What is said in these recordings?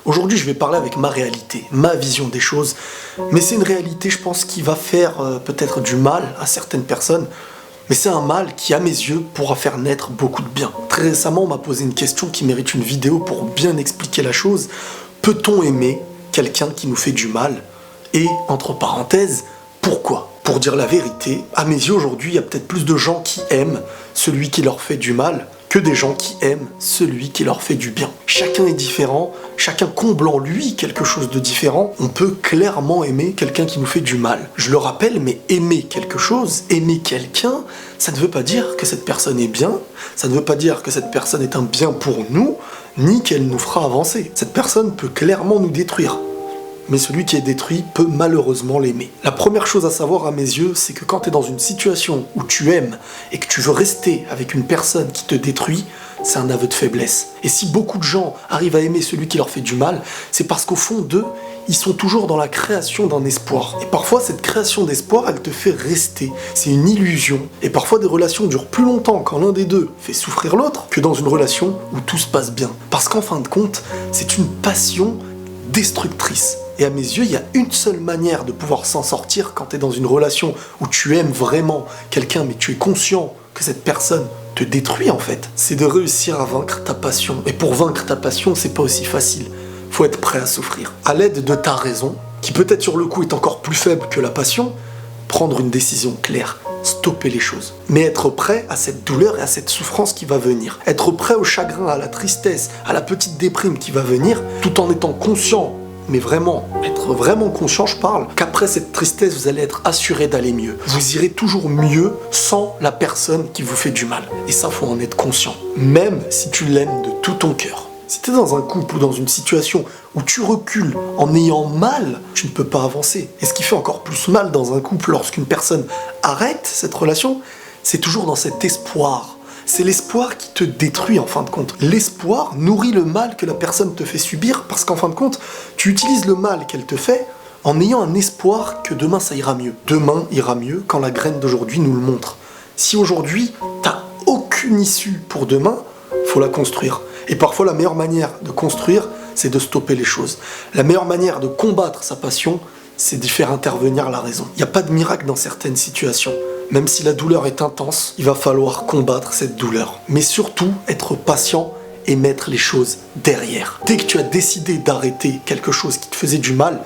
Aujourd'hui, je vais parler avec ma réalité, ma vision des choses, mais c'est une réalité, je pense, qui va faire peut-être du mal à certaines personnes, mais c'est un mal qui, à mes yeux, pourra faire naître beaucoup de bien. Très récemment, on m'a posé une question qui mérite une vidéo pour bien expliquer la chose. Peut-on aimer quelqu'un qui nous fait du mal? Et, entre parenthèses, pourquoi? Pour dire la vérité, à mes yeux aujourd'hui, il y a peut-être plus de gens qui aiment celui qui leur fait du mal que des gens qui aiment celui qui leur fait du bien. Chacun est différent, chacun comble en lui quelque chose de différent. On peut clairement aimer quelqu'un qui nous fait du mal. Je le rappelle, mais aimer quelque chose, aimer quelqu'un, ça ne veut pas dire que cette personne est bien, ça ne veut pas dire que cette personne est un bien pour nous, ni qu'elle nous fera avancer. Cette personne peut clairement nous détruire. Mais celui qui est détruit peut malheureusement l'aimer. La première chose à savoir à mes yeux, c'est que quand tu es dans une situation où tu aimes et que tu veux rester avec une personne qui te détruit, c'est un aveu de faiblesse. Et si beaucoup de gens arrivent à aimer celui qui leur fait du mal, c'est parce qu'au fond d'eux, ils sont toujours dans la création d'un espoir. Et parfois, cette création d'espoir, elle te fait rester. C'est une illusion. Et parfois, des relations durent plus longtemps quand l'un des deux fait souffrir l'autre que dans une relation où tout se passe bien. Parce qu'en fin de compte, c'est une passion destructrice. Et à mes yeux, il y a une seule manière de pouvoir s'en sortir quand tu es dans une relation où tu aimes vraiment quelqu'un, mais tu es conscient que cette personne te détruit en fait. C'est de réussir à vaincre ta passion. Et pour vaincre ta passion, c'est pas aussi facile. Faut être prêt à souffrir. À l'aide de ta raison, qui peut-être sur le coup est encore plus faible que la passion, prendre une décision claire. Stopper les choses. Mais être prêt à cette douleur et à cette souffrance qui va venir. Être prêt au chagrin, à la tristesse, à la petite déprime qui va venir, tout en étant conscient, mais vraiment, être vraiment conscient, je parle, qu'après cette tristesse, vous allez être assuré d'aller mieux. Vous irez toujours mieux sans la personne qui vous fait du mal. Et ça, faut en être conscient. Même si tu l'aimes de tout ton cœur. Si tu es dans un couple ou dans une situation où tu recules en ayant mal, tu ne peux pas avancer. Et ce qui fait encore plus mal dans un couple lorsqu'une personne arrête cette relation, c'est toujours dans cet espoir. C'est l'espoir qui te détruit en fin de compte. L'espoir nourrit le mal que la personne te fait subir parce qu'en fin de compte, tu utilises le mal qu'elle te fait en ayant un espoir que demain ça ira mieux. Demain ira mieux quand la graine d'aujourd'hui nous le montre. Si aujourd'hui, t'as aucune issue pour demain, faut la construire. Et parfois, la meilleure manière de construire, c'est de stopper les choses. La meilleure manière de combattre sa passion, c'est d'y faire intervenir la raison. Il n'y a pas de miracle dans certaines situations. Même si la douleur est intense, il va falloir combattre cette douleur. Mais surtout, être patient et mettre les choses derrière. Dès que tu as décidé d'arrêter quelque chose qui te faisait du mal,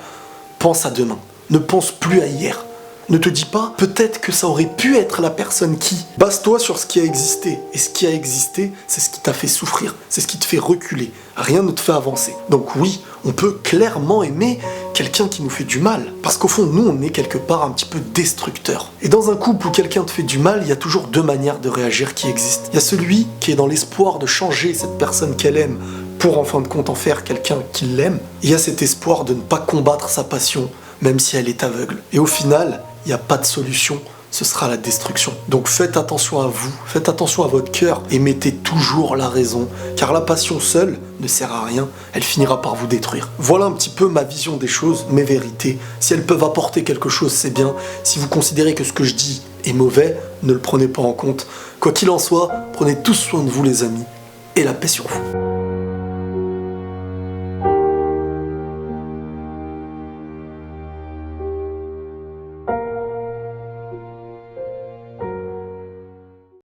pense à demain. Ne pense plus à hier. Ne te dis pas, peut-être que ça aurait pu être la personne qui. Base-toi sur ce qui a existé. Et ce qui a existé, c'est ce qui t'a fait souffrir. C'est ce qui te fait reculer. Rien ne te fait avancer. Donc oui, on peut clairement aimer quelqu'un qui nous fait du mal. Parce qu'au fond, nous, on est quelque part un petit peu destructeur. Et dans un couple où quelqu'un te fait du mal, il y a toujours deux manières de réagir qui existent. Il y a celui qui est dans l'espoir de changer cette personne qu'elle aime pour en fin de compte en faire quelqu'un qui l'aime. Il y a cet espoir de ne pas combattre sa passion, même si elle est aveugle. Et au final, il n'y a pas de solution, ce sera la destruction. Donc faites attention à vous, faites attention à votre cœur et mettez toujours la raison, car la passion seule ne sert à rien, elle finira par vous détruire. Voilà un petit peu ma vision des choses, mes vérités. Si elles peuvent apporter quelque chose, c'est bien. Si vous considérez que ce que je dis est mauvais, ne le prenez pas en compte. Quoi qu'il en soit, prenez tous soin de vous les amis, et la paix sur vous.